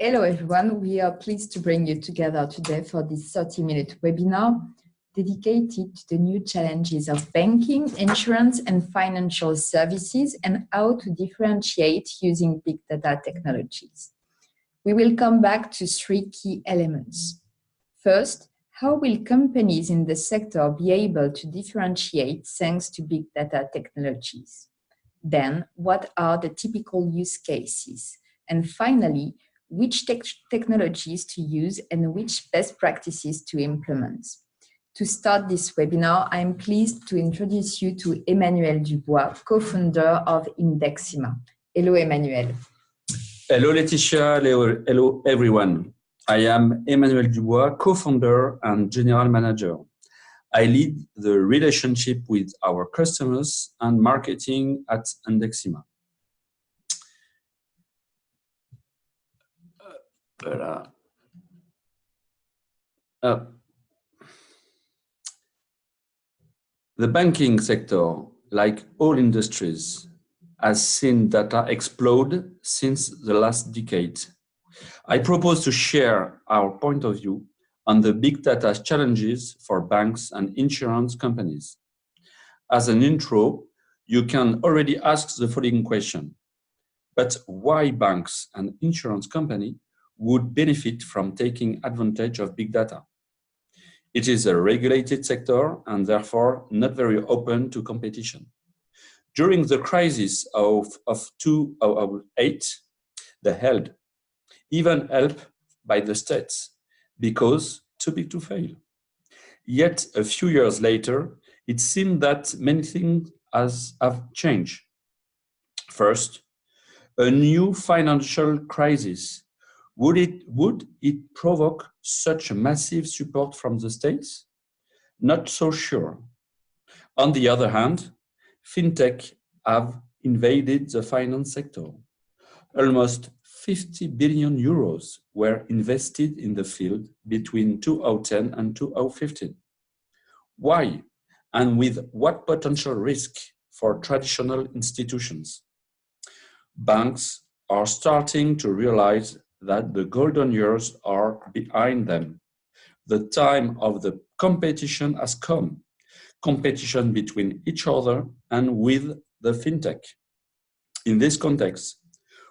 Hello everyone, we are pleased to bring you together today for this 30-minute webinar dedicated to the new challenges of banking, insurance and financial services and how to differentiate using big data technologies. We will come back to three key elements. First, how will companies in the sector be able to differentiate thanks to big data technologies? Then, what are the typical use cases? And finally, which technologies to use and which best practices to implement. To start this webinar, I'm pleased to introduce you to Emmanuel Dubois, co-founder of Indexima. Hello, Emmanuel. Hello, Laetitia. Hello, everyone. I am Emmanuel Dubois, co-founder and general manager. I lead the relationship with our customers and marketing at Indexima. The banking sector, like all industries, has seen data explode since the last decade. I propose to share our point of view on the big data challenges for banks and insurance companies. As an intro, you can already ask the following question: but why banks and insurance companies would benefit from taking advantage of big data? It is a regulated sector and therefore not very open to competition. During the crisis of 2008, they held, even helped by the states, because too big to fail. Yet a few years later, it seemed that many things have changed. First, a new financial crisis. Would it provoke such a massive support from the states? Not so sure. On the other hand, fintech have invaded the finance sector. Almost 50 billion euros were invested in the field between 2010 and 2015. Why? And with what potential risk for traditional institutions? Banks are starting to realize that the golden years are behind them. The time of the competition has come. Competition between each other and with the fintech. In this context,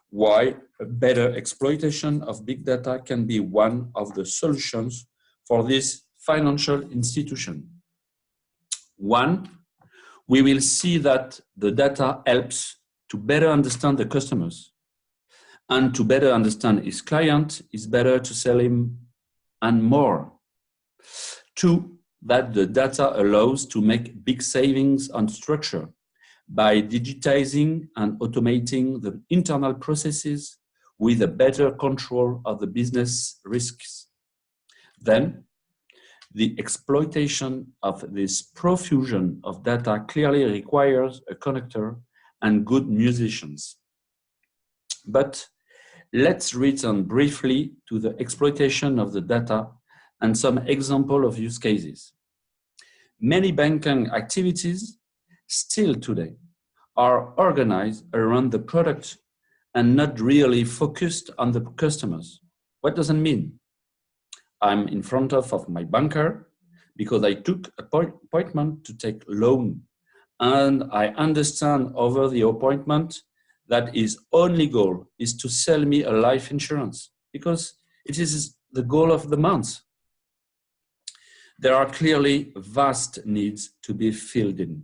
why a better exploitation of big data can be one of the solutions for this financial institution. One, we will see that the data helps to better understand the customers, and to better understand his client is better to sell him and more. Two, that the data allows to make big savings on structure by digitizing and automating the internal processes with a better control of the business risks. Then, the exploitation of this profusion of data clearly requires a connector and good musicians. But let's return briefly to the exploitation of the data and some example of use cases. Many banking activities still today are organized around the product and not really focused on the customers. What does it mean? I'm in front of my banker because I took an appointment to take loan, and I understand over the appointment that his only goal is to sell me a life insurance because it is the goal of the month. There are clearly vast needs to be filled in.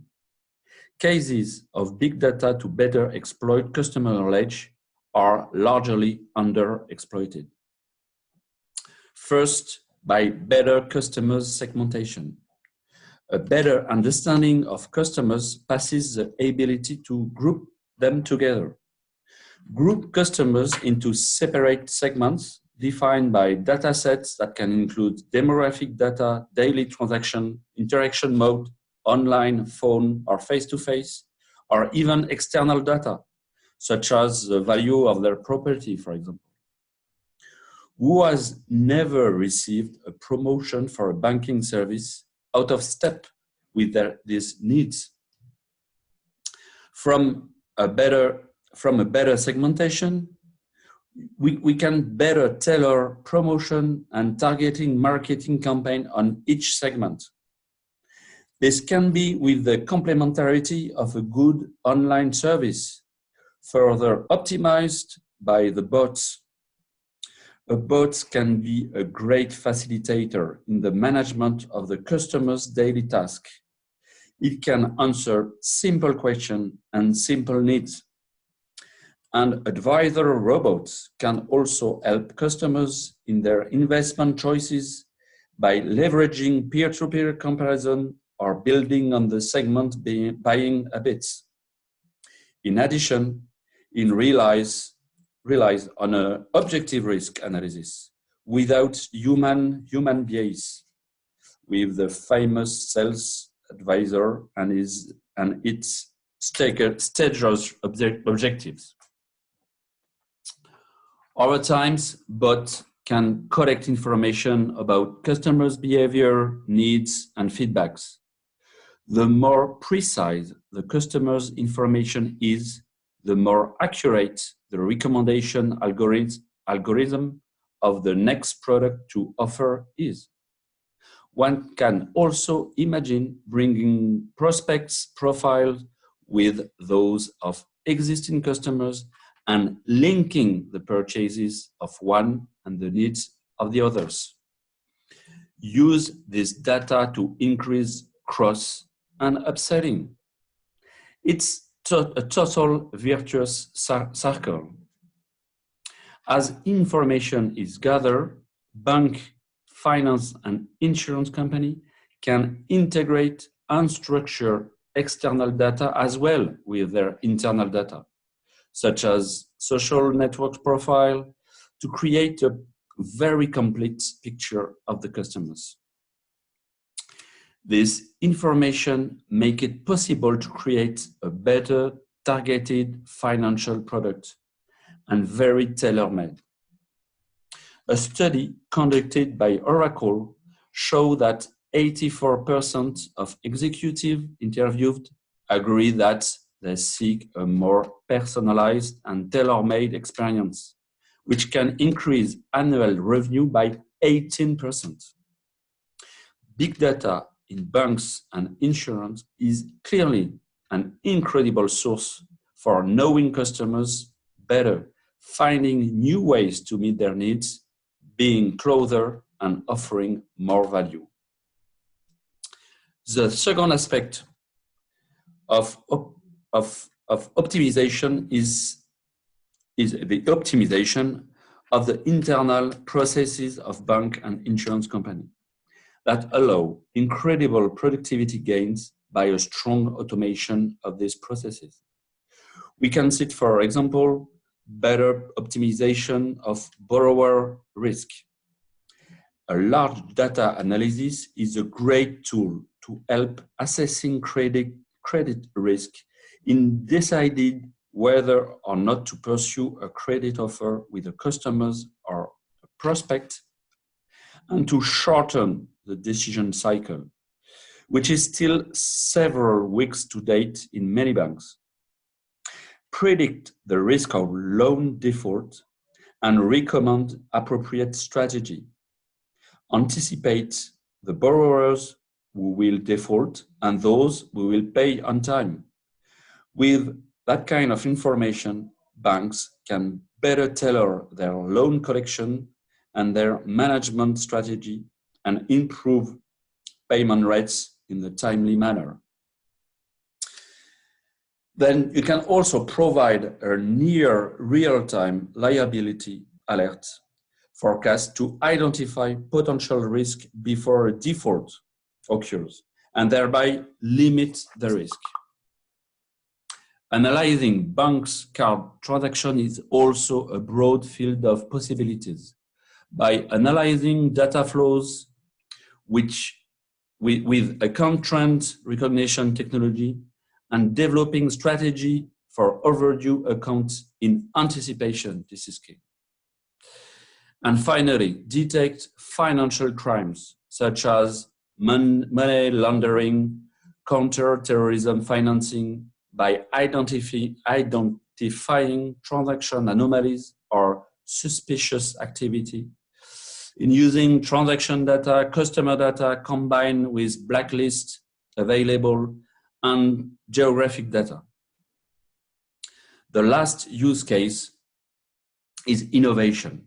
Cases of big data to better exploit customer knowledge are largely underexploited. First, by better customer segmentation. A better understanding of customers passes the ability to group them together. Group customers into separate segments defined by data sets that can include demographic data, daily transaction, interaction mode, online, phone, or face-to-face, or even external data, such as the value of their property, for example. Who has never received a promotion for a banking service out of step with these needs? From a better segmentation, we can better tailor promotion and targeting marketing campaign on each segment. This can be with the complementarity of a good online service, further optimized by the bots. A bot can be a great facilitator in the management of the customer's daily task. It can answer simple questions and simple needs. And advisor robots can also help customers in their investment choices by leveraging peer-to-peer comparison or building on the segment buying habits. In addition, it relies on an objective risk analysis without human bias, with the famous sales advisor and its staged objectives. Over time, bots can collect information about customers' behavior, needs, and feedbacks. The more precise the customer's information is, the more accurate the recommendation algorithm of the next product to offer is. One can also imagine bringing prospects' profiles with those of existing customers and linking the purchases of one and the needs of the others. Use this data to increase cross and upselling. It's a total virtuous circle. As information is gathered, bank, finance, and insurance company can integrate and structure external data as well with their internal data, such as social network profile, to create a very complete picture of the customers. This information makes it possible to create a better targeted financial product and very tailor-made. A study conducted by Oracle showed that 84% of executives interviewed agree that they seek a more personalized and tailor-made experience, which can increase annual revenue by 18%. Big data in banks and insurance is clearly an incredible source for knowing customers better, finding new ways to meet their needs, being closer, and offering more value. The second aspect of optimization is the optimization of the internal processes of bank and insurance company that allow incredible productivity gains by a strong automation of these processes. We can see, for example, better optimization of borrower risk. A large data analysis is a great tool to help assessing credit risk in deciding whether or not to pursue a credit offer with a customer or a prospect, and to shorten the decision cycle, which is still several weeks to date in many banks. Predict the risk of loan default and recommend appropriate strategy. Anticipate the borrowers who will default and those who will pay on time. With that kind of information, banks can better tailor their loan collection and their management strategy and improve payment rates in a timely manner. Then you can also provide a near real-time liability alert forecast to identify potential risk before a default occurs and thereby limit the risk. Analyzing banks' card transaction is also a broad field of possibilities. By analyzing data flows with account trend recognition technology and developing strategy for overdue accounts in anticipation, this is key. And finally, detect financial crimes such as money laundering, counter-terrorism financing by identifying transaction anomalies or suspicious activity, in using transaction data, customer data combined with blacklist available and geographic data. The last use case is innovation.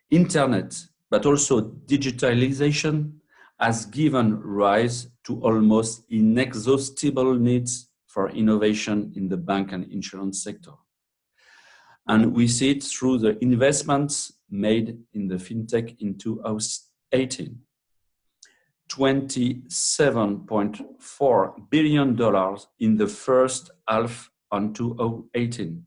Internet, but also digitalization, has given rise to almost inexhaustible needs for innovation in the bank and insurance sector. And we see it through the investments made in the fintech in 2018. $27.4 billion in the first half on 2018,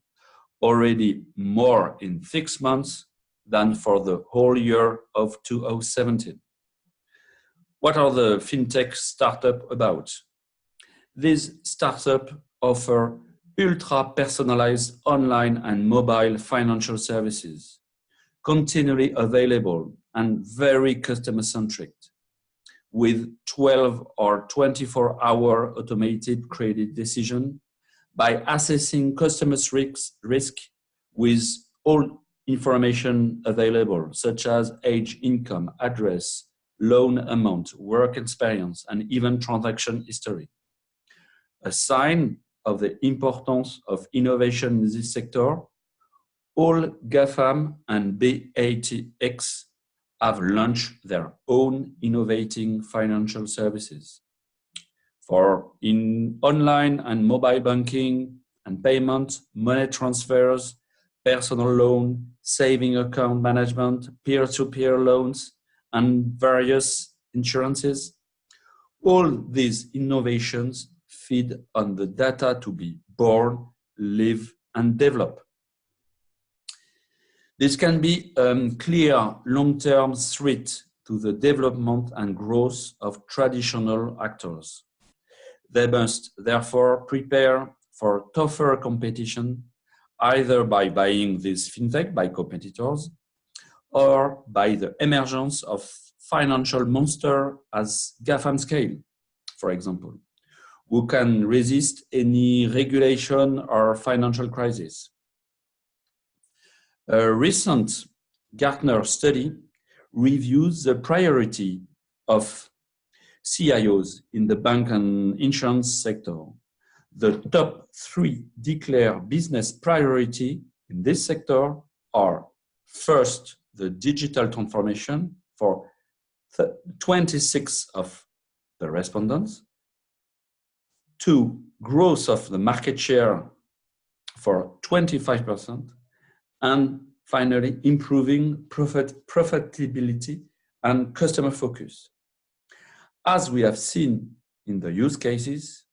already more in 6 months than for the whole year of 2017. What are the fintech startups about? These startups offer ultra-personalized online and mobile financial services, continually available and very customer-centric, with 12 or 24-hour automated credit decision by assessing customers' risk with all information available, such as age, income, address, loan amount, work experience, and even transaction history. A sign of the importance of innovation in this sector, all GAFAM and BATX have launched their own innovating financial services. For in online and mobile banking and payment, money transfers, personal loan, saving account management, peer-to-peer loans, and various insurances. All these innovations feed on the data to be born, live, and develop. This can be a clear long-term threat to the development and growth of traditional actors. They must therefore prepare for tougher competition, either by buying this fintech by competitors or by the emergence of financial monsters as GAFAM scale, for example, who can resist any regulation or financial crisis. A recent Gartner study reviews the priority of CIOs in the bank and insurance sector. The top 3 declared business priority in this sector are: first, the digital transformation for 26 of the respondents; 2, growth of the market share for 25%; and finally, improving profitability and customer focus. As we have seen in the use cases,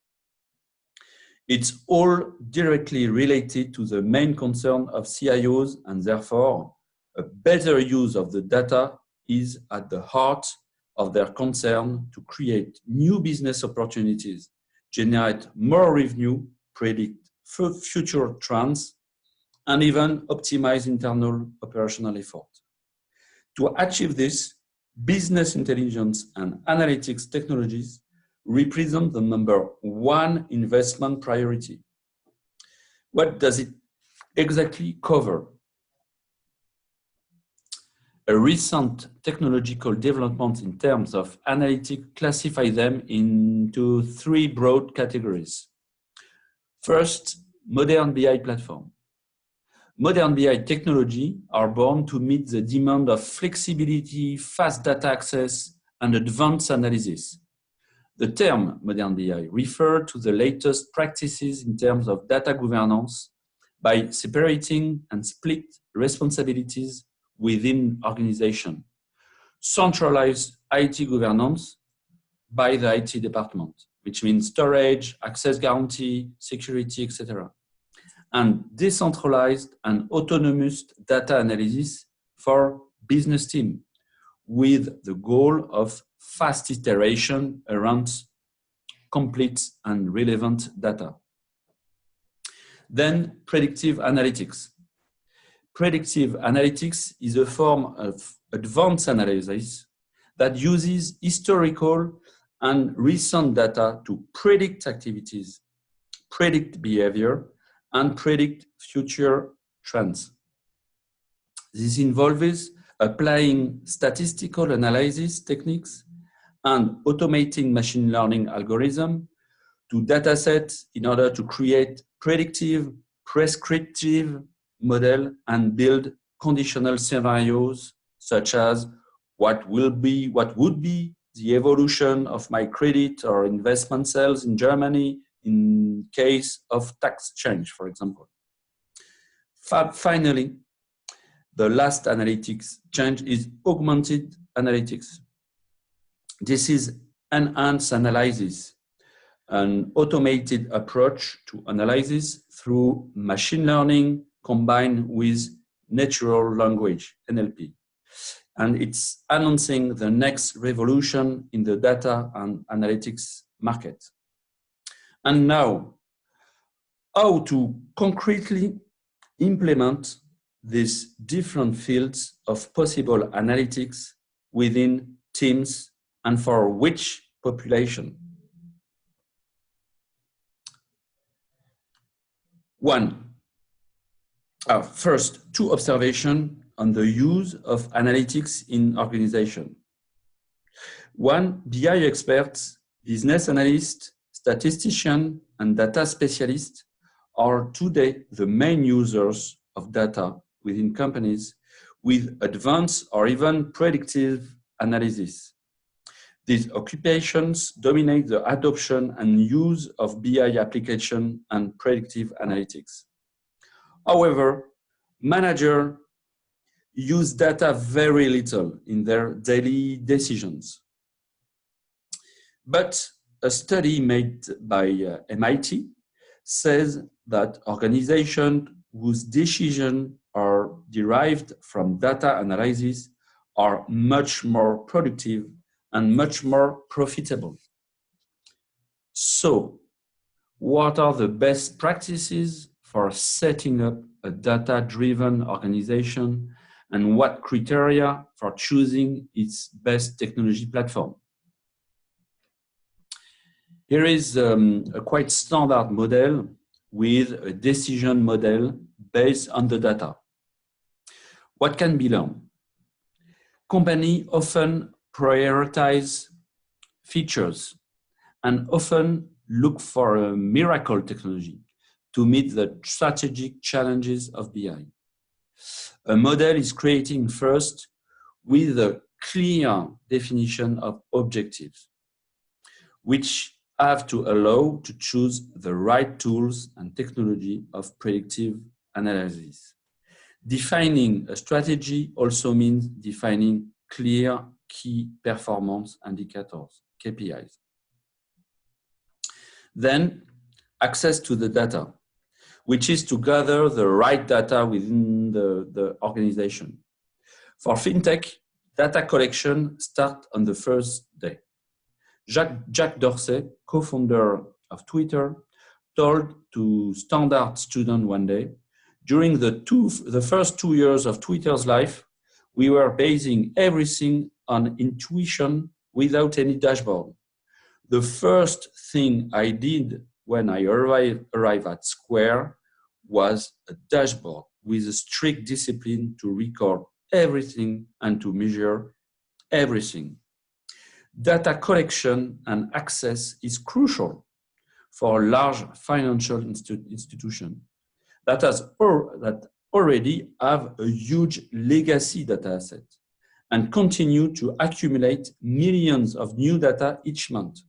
it's all directly related to the main concern of CIOs, and therefore a better use of the data is at the heart of their concern to create new business opportunities, generate more revenue, predict future trends, and even optimize internal operational effort. To achieve this, business intelligence and analytics technologies represent the number 1 investment priority. What does it exactly cover? A recent technological development in terms of analytics classify them into 3 broad categories. First, modern BI platform. Modern BI technology are born to meet the demand of flexibility, fast data access, and advanced analysis. The term modern BI refers to the latest practices in terms of data governance by separating and split responsibilities within organization. Centralized IT governance by the IT department, which means storage, access guarantee, security, etc. And decentralized and autonomous data analysis for business team, with the goal of fast iteration around complete and relevant data. Then predictive analytics. Predictive analytics is a form of advanced analysis that uses historical and recent data to predict activities, predict behavior, and predict future trends. This involves applying statistical analysis techniques and automating machine learning algorithms to datasets in order to create predictive, prescriptive model and build conditional scenarios such as what would be the evolution of my credit or investment sales in Germany in case of tax change, for example. Finally, the last analytics change is augmented analytics. This is enhanced analysis, an automated approach to analysis through machine learning combined with natural language, NLP. And it's announcing the next revolution in the data and analytics market. And now, how to concretely implement these different fields of possible analytics within teams and for which population? First, two observations on the use of analytics in organization. One, BI experts, business analysts, statisticians, and data specialists are today the main users of data within companies with advanced or even predictive analysis. These occupations dominate the adoption and use of BI application and predictive analytics. However, managers use data very little in their daily decisions. But a study made by MIT says that organizations whose decisions are derived from data analysis are much more productive and much more profitable. So, what are the best practices for setting up a data-driven organization, and what criteria for choosing its best technology platform? Here is a quite standard model with a decision model based on the data. What can be learned? Companies often prioritize features and often look for a miracle technology to meet the strategic challenges of BI. A model is created first with a clear definition of objectives, which have to allow to choose the right tools and technology of predictive analysis. Defining a strategy also means defining clear key performance indicators, KPIs. Then, access to the data, which is to gather the right data within the organization. For fintech, data collection starts on the first day. Jack Dorsey, co-founder of Twitter, told to standard student one day, during the first 2 years of Twitter's life, we were basing everything on intuition without any dashboard. The first thing I did when I arrived at Square was a dashboard with a strict discipline to record everything and to measure everything. Data collection and access is crucial for a large financial institution that already have a huge legacy data asset and continue to accumulate millions of new data each month.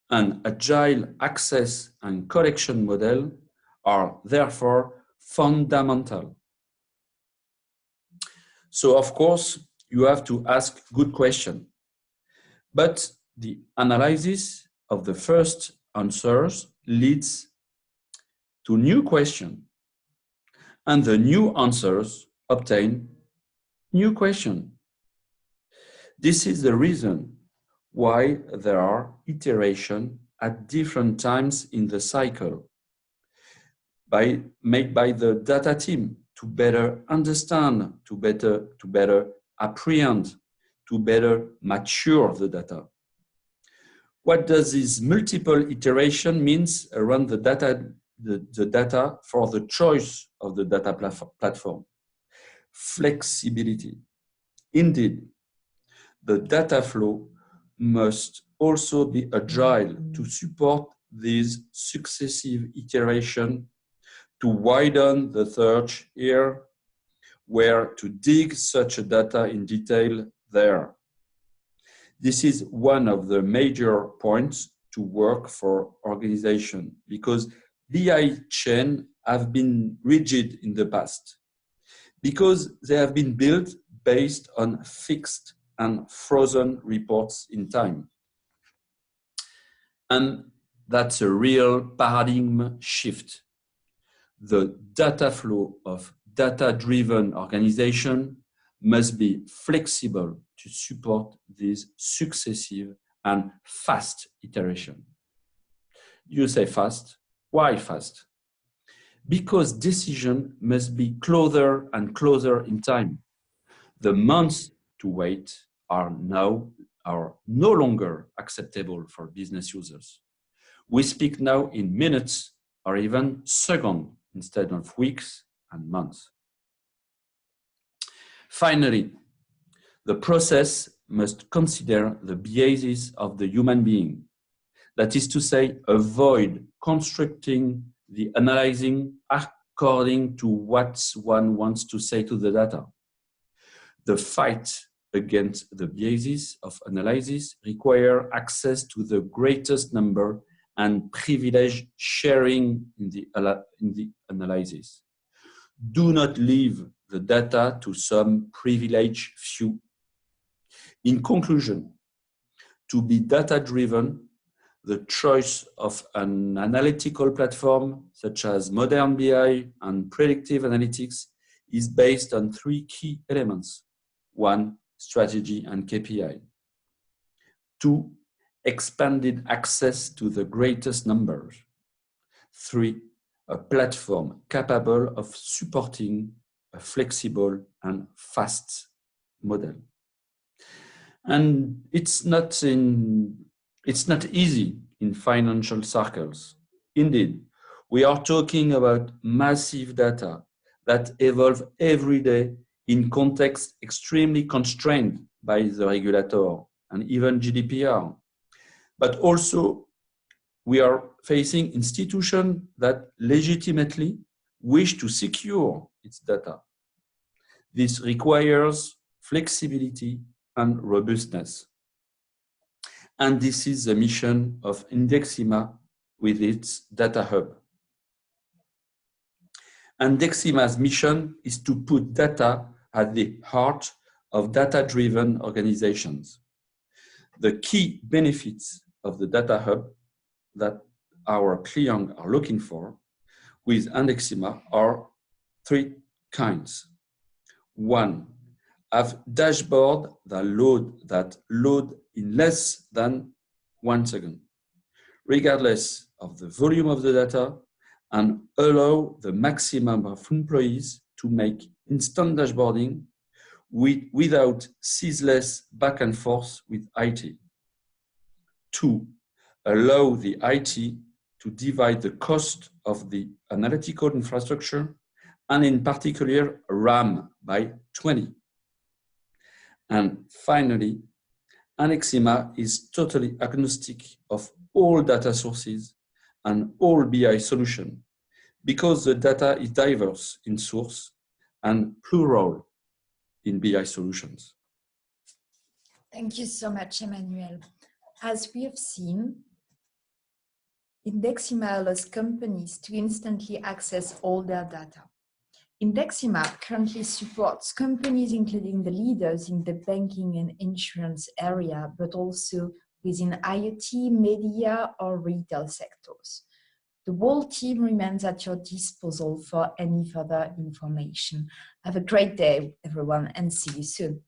An agile access and collection model are therefore fundamental. So, of course, you have to ask good questions, but the analysis of the first answers leads to new questions, and the new answers obtain new questions. This is the reason why there are iterations at different times in the cycle made by the data team to better understand, to better apprehend, to better mature the data. What does this multiple iteration means around the data the data for the choice of the data platform. Flexibility. Indeed, the data flow must also be agile to support these successive iterations, to widen the search here, where to dig such a data in detail there. This is one of the major points to work for organization, because BI chains have been rigid in the past, because they have been built based on fixed and frozen reports in time. And that's a real paradigm shift. The data flow of data-driven organization must be flexible to support this successive and fast iteration. You say fast. Why fast? Because decision must be closer and closer in time. The months to wait are no longer acceptable for business users. We speak now in minutes or even seconds instead of weeks and months. Finally, the process must consider the biases of the human being. That is to say, avoid constructing the analyzing according to what one wants to say to the data. The fight against the biases of analysis requires access to the greatest number and privilege sharing in the analysis. Do not leave the data to some privileged few. In conclusion, to be data-driven, the choice of an analytical platform such as modern BI and predictive analytics is based on three key elements. 1, strategy and KPI. 2, expanded access to the greatest numbers. 3, a platform capable of supporting a flexible and fast model. And it's not easy in financial circles. Indeed, we are talking about massive data that evolve every day in context extremely constrained by the regulator and even GDPR. But also, we are facing institutions that legitimately wish to secure its data. This requires flexibility and robustness. And this is the mission of Indexima with its data hub. Indexima's mission is to put data at the heart of data-driven organizations. The key benefits of the data hub that our clients are looking for with Indexima are three kinds. 1, have dashboard that load in less than 1 second, regardless of the volume of the data, and allow the maximum of employees to make instant dashboarding without ceaseless back and forth with IT. 2, allow the IT to divide the cost of the analytical infrastructure, and in particular RAM, by 20. And finally, Indexima is totally agnostic of all data sources and all BI solutions, because the data is diverse in source and plural in BI solutions. Thank you so much, Emmanuel. As we have seen, Indexima allows companies to instantly access all their data. Indexima currently supports companies including the leaders in the banking and insurance area, but also within IoT, media, or retail sectors. The whole team remains at your disposal for any further information. Have a great day, everyone, and see you soon.